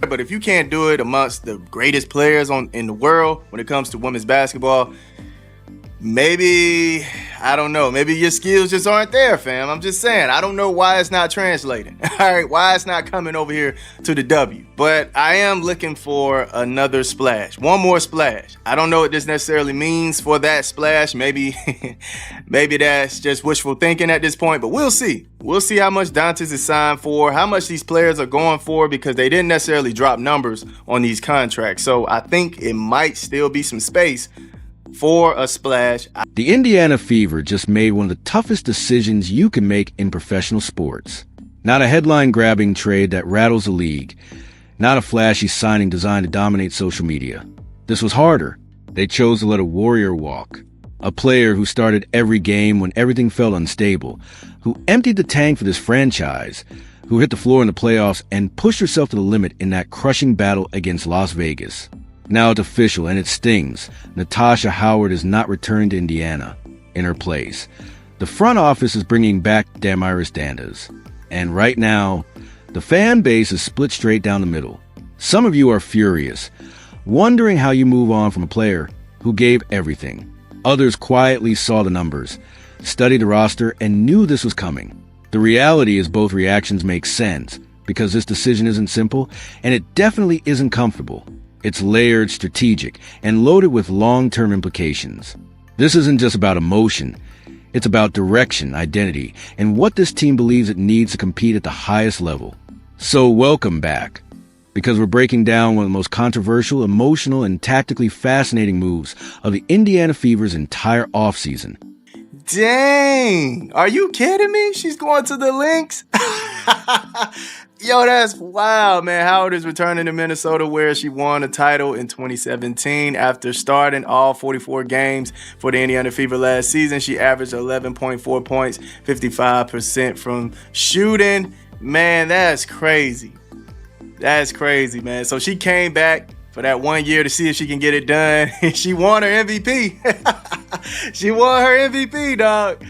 But if you can't do it amongst the greatest players in the world when it comes to women's basketball, maybe, I don't know, maybe your skills just aren't there, fam. I'm just saying, I don't know why it's not translating. All right, why it's not coming over here to the W. But I am looking for another splash, one more splash. I don't know what this necessarily means for that splash. Maybe that's just wishful thinking at this point, but we'll see. We'll see how much Dantas is signed for, how much these players are going for, because they didn't necessarily drop numbers on these contracts. So I think it might still be some space for a splash. The Indiana Fever just made one of the toughest decisions you can make in professional sports. Not a headline-grabbing trade that rattles the league. Not a flashy signing designed to dominate social media. This was harder. They chose to let a warrior walk. A player who started every game when everything felt unstable, who emptied the tank for this franchise, who hit the floor in the playoffs and pushed herself to the limit in that crushing battle against Las Vegas. Now it's official, and it stings. Natasha Howard is not returned to Indiana. In her place, the front office is bringing back Damiris Dantas. And right now, the fan base is split straight down the middle. Some of you are furious, wondering how you move on from a player who gave everything. Others quietly saw the numbers, studied the roster, and knew this was coming. The reality is both reactions make sense, because this decision isn't simple, and it definitely isn't comfortable. It's layered, strategic, and loaded with long-term implications. This isn't just about emotion. It's about direction, identity, and what this team believes it needs to compete at the highest level. So welcome back, because we're breaking down one of the most controversial, emotional, and tactically fascinating moves of the Indiana Fever's entire offseason. Dang! Are you kidding me? She's going to the Lynx? Yo, that's wild, man. Howard is returning to Minnesota, where she won a title in 2017. After starting all 44 games for the Indiana Fever last season, she averaged 11.4 points, 55% from shooting. Man, that's crazy. That's crazy, man. So she came back for that 1 year to see if she can get it done. She won her MVP. She won her MVP, dog.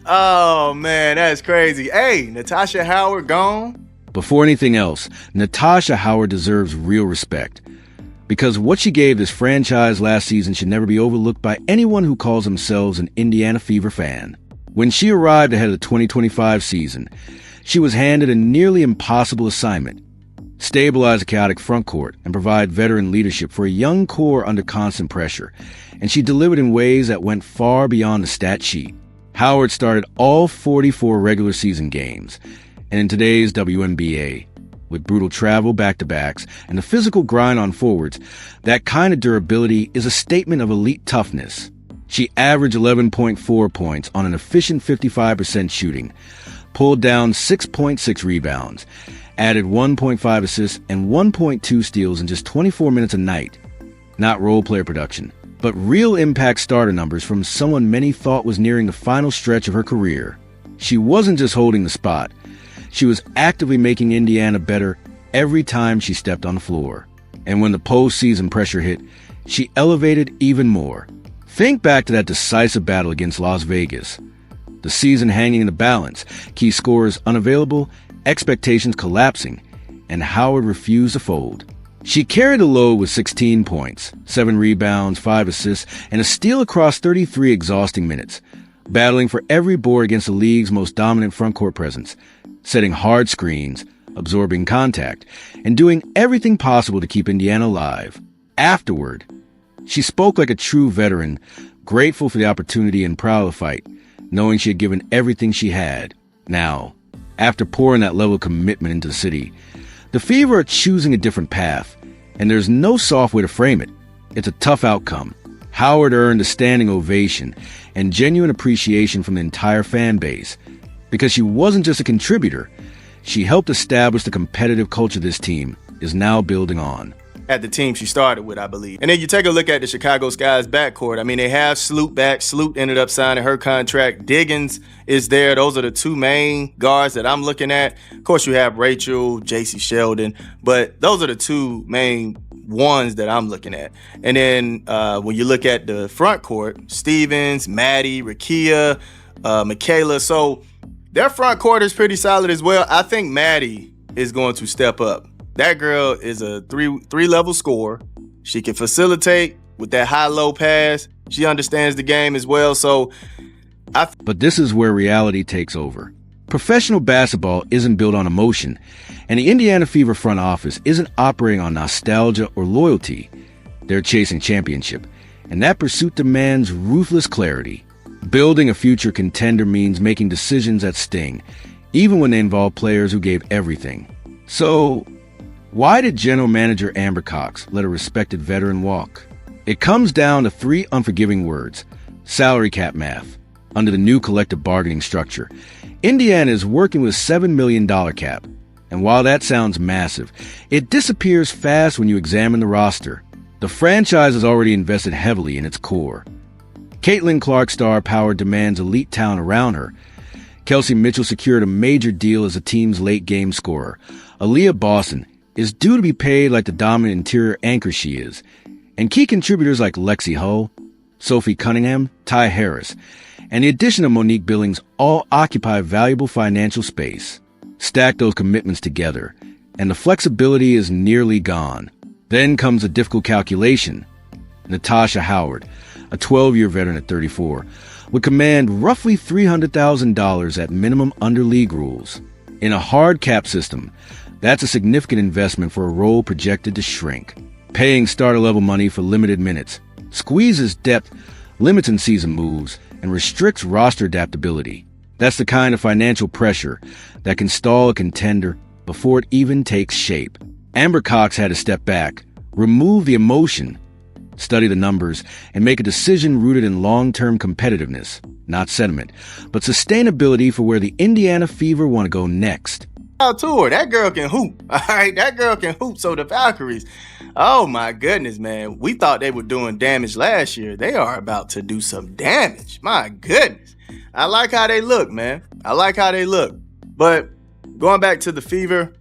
Oh, man, that's crazy. Hey, Natasha Howard gone. Before anything else, Natasha Howard deserves real respect, because what she gave this franchise last season should never be overlooked by anyone who calls themselves an Indiana Fever fan. When she arrived ahead of the 2025 season, she was handed a nearly impossible assignment: stabilize a chaotic front court and provide veteran leadership for a young core under constant pressure, and she delivered in ways that went far beyond the stat sheet. Howard started all 44 regular season games, and in today's Wnba, with brutal travel back-to-backs and the physical grind on forwards, that kind of durability is a statement of elite toughness. She averaged 11.4 points on an efficient 55% shooting, pulled down 6.6 rebounds, added 1.5 assists and 1.2 steals in just 24 minutes a night. Not role-player production, but real impact starter numbers from someone many thought was nearing the final stretch of her career. She wasn't just holding the spot. She was actively making Indiana better every time she stepped on the floor. And when the postseason pressure hit, she elevated even more. Think back to that decisive battle against Las Vegas. The season hanging in the balance, key scorers unavailable, expectations collapsing, and Howard refused to fold. She carried the load with 16 points, 7 rebounds, 5 assists, and a steal across 33 exhausting minutes, battling for every board against the league's most dominant frontcourt presence, setting hard screens, absorbing contact, and doing everything possible to keep Indiana alive. Afterward, she spoke like a true veteran, grateful for the opportunity and proud of the fight, knowing she had given everything she had. Now, after pouring that level of commitment into the city, the Fever are choosing a different path, and there's no soft way to frame it. It's a tough outcome. Howard earned a standing ovation and genuine appreciation from the entire fan base, because she wasn't just a contributor. She helped establish the competitive culture this team is now building on. At the team she started with, I believe. And then you take a look at the Chicago Sky's backcourt. I mean, they have Sloot back. Sloot ended up signing her contract. Diggins is there. Those are the two main guards that I'm looking at. Of course, you have Rachel, J.C. Sheldon, but those are the two main ones that I'm looking at. And then when you look at the front court, Stevens, Maddie, Rakia, Michaela. So their front court is pretty solid as well. I think Maddie is going to step up. That girl is a three-level scorer. She can facilitate with that high-low pass. She understands the game as well. So, but this is where reality takes over. Professional basketball isn't built on emotion, and the Indiana Fever front office isn't operating on nostalgia or loyalty. They're chasing championship, and that pursuit demands ruthless clarity. Building a future contender means making decisions that sting, even when they involve players who gave everything. So, why did General Manager Amber Cox let a respected veteran walk? It comes down to three unforgiving words: salary cap math. Under the new collective bargaining structure, Indiana is working with a $7 million cap. And while that sounds massive, it disappears fast when you examine the roster. The franchise has already invested heavily in its core. Caitlin Clark's star power demands elite talent around her. Kelsey Mitchell secured a major deal as the team's late-game scorer. Aaliyah Boston is due to be paid like the dominant interior anchor she is. And key contributors like Lexi Hull, Sophie Cunningham, Ty Harris, and the addition of Monique Billings all occupy valuable financial space. Stack those commitments together, and the flexibility is nearly gone. Then comes a difficult calculation. Natasha Howard, a 12-year veteran at 34, would command roughly $300,000 at minimum under league rules. In a hard cap system, that's a significant investment for a role projected to shrink. Paying starter-level money for limited minutes squeezes depth, limits in-season moves, and restricts roster adaptability. That's the kind of financial pressure that can stall a contender before it even takes shape. Amber Cox had to step back, remove the emotion, study the numbers, and make a decision rooted in long-term competitiveness, not sentiment, but sustainability for where the Indiana Fever want to go next. Out to her. That girl can hoop. All right, that girl can hoop. So the Valkyries, oh my goodness, man. We thought they were doing damage last year. They are about to do some damage. My goodness. I like how they look, man. I like how they look. But going back to the Fever,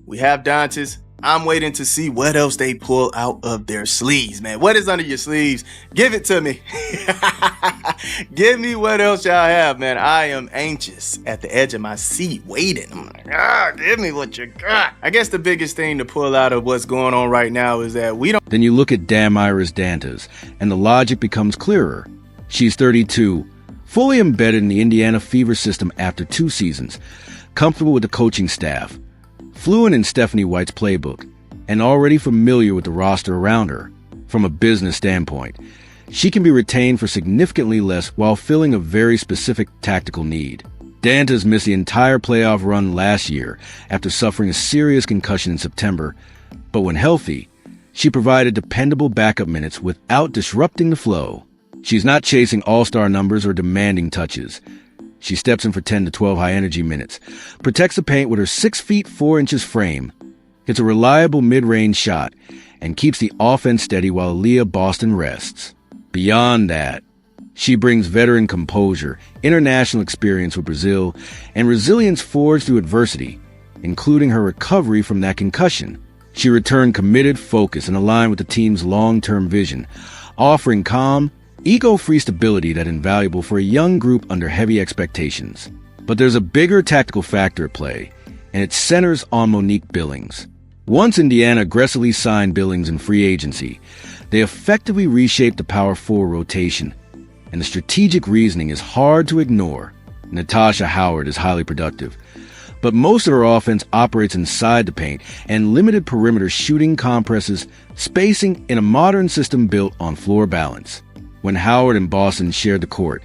we have Dantas. I'm waiting to see what else they pull out of their sleeves, man. What is under your sleeves? Give it to me. Give me what else y'all have, man. I am anxious at the edge of my seat waiting. I'm like, give me what you got. I guess the biggest thing to pull out of what's going on right now is that we don't... Then you look at Damiris Dantas, and the logic becomes clearer. She's 32, fully embedded in the Indiana Fever system after 2 seasons, comfortable with the coaching staff, fluent in Stephanie White's playbook, and already familiar with the roster around her. From a business standpoint, she can be retained for significantly less while filling a very specific tactical need. Dantas missed the entire playoff run last year after suffering a serious concussion in September, but when healthy, she provided dependable backup minutes without disrupting the flow. She's not chasing all-star numbers or demanding touches. She steps in for 10 to 12 high-energy minutes, protects the paint with her 6 feet 4 inches frame, hits a reliable mid-range shot, and keeps the offense steady while Aaliyah Boston rests. Beyond that, she brings veteran composure, international experience with Brazil, and resilience forged through adversity, including her recovery from that concussion. She returned committed, focused, and aligned with the team's long-term vision, offering calm, ego-free stability that's invaluable for a young group under heavy expectations. But there's a bigger tactical factor at play, and it centers on Monique Billings. Once Indiana aggressively signed Billings in free agency, they effectively reshaped the power forward rotation, and the strategic reasoning is hard to ignore. Natasha Howard is highly productive, but most of her offense operates inside the paint and limited perimeter shooting compresses spacing in a modern system built on floor balance. When Howard and Boston shared the court,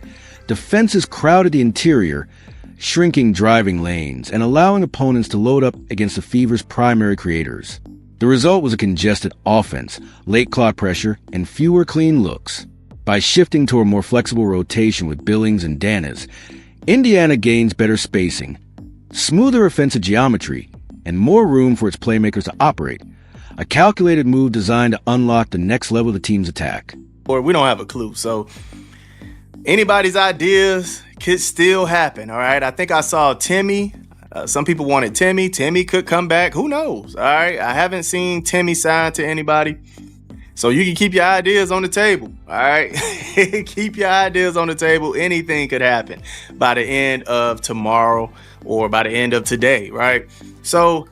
defenses crowded the interior, shrinking driving lanes and allowing opponents to load up against the Fever's primary creators. The result was a congested offense, late clock pressure, and fewer clean looks. By shifting to a more flexible rotation with Billings and Dantas, Indiana gains better spacing, smoother offensive geometry, and more room for its playmakers to operate, a calculated move designed to unlock the next level of the team's attack. Or we don't have a clue. So anybody's ideas could still happen. All right. I think I saw Timmy. Some people wanted Timmy. Timmy could come back. Who knows? All right. I haven't seen Timmy sign to anybody. So you can keep your ideas on the table. All right. Keep your ideas on the table. Anything could happen by the end of tomorrow or by the end of today. Right. So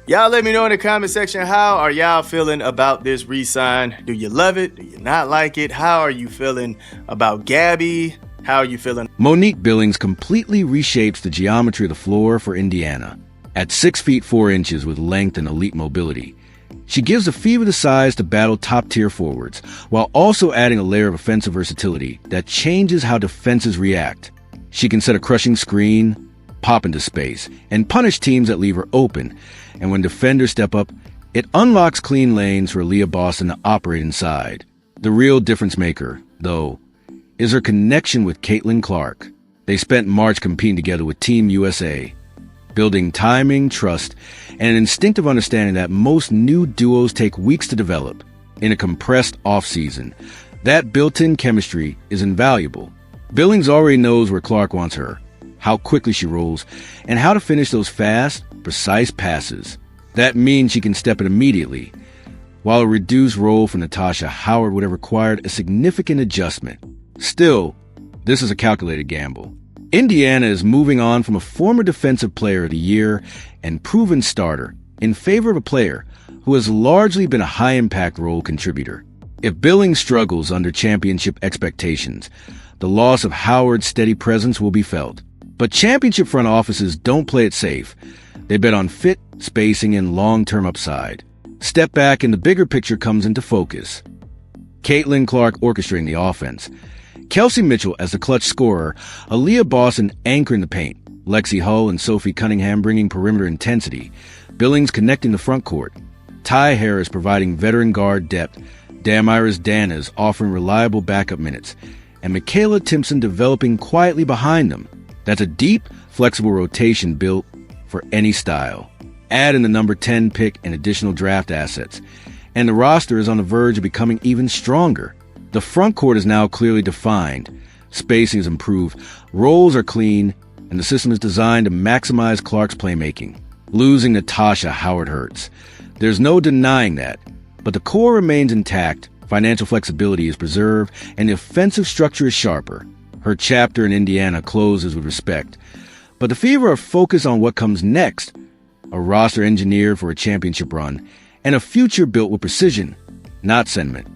Y'all let me know in the comment section, how are y'all feeling about this re-sign? Do you love it? Do you not like it? How are you feeling about Gabby? How are you feeling? Monique Billings completely reshapes the geometry of the floor for Indiana. At 6 feet 4 inches with length and elite mobility, she gives the Fever the size to battle top-tier forwards, while also adding a layer of offensive versatility that changes how defenses react. She can set a crushing screen, pop into space, and punish teams that leave her open, and when defenders step up, it unlocks clean lanes for Leah Boston to operate inside. The real difference maker, though, is her connection with Caitlin Clark. They spent March competing together with Team USA, building timing, trust, and an instinctive understanding that most new duos take weeks to develop. In a compressed offseason, that built-in chemistry is invaluable. Billings already knows where Clark wants her, how quickly she rolls, and how to finish those fast, precise passes. That means she can step in immediately, while a reduced role for Natasha Howard would have required a significant adjustment. Still, this is a calculated gamble. Indiana is moving on from a former Defensive Player of the Year and proven starter in favor of a player who has largely been a high-impact role contributor. If Billings struggles under championship expectations, the loss of Howard's steady presence will be felt. But championship front offices don't play it safe. They bet on fit, spacing, and long-term upside. Step back and the bigger picture comes into focus. Caitlin Clark orchestrating the offense, Kelsey Mitchell as the clutch scorer, Aaliyah Boston anchoring the paint, Lexi Hull and Sophie Cunningham bringing perimeter intensity, Billings connecting the front court, Ty Harris providing veteran guard depth, Damiris Dantas offering reliable backup minutes, and Michaela Timpson developing quietly behind them. That's a deep, flexible rotation built for any style. Add in the number 10 pick and additional draft assets, and the roster is on the verge of becoming even stronger. The front court is now clearly defined, spacing is improved, roles are clean, and the system is designed to maximize Clark's playmaking. Losing Natasha Howard hurts. There's no denying that, but the core remains intact, financial flexibility is preserved, and the offensive structure is sharper. Her chapter in Indiana closes with respect, but the Fever are focused on what comes next, a roster engineered for a championship run, and a future built with precision, not sentiment.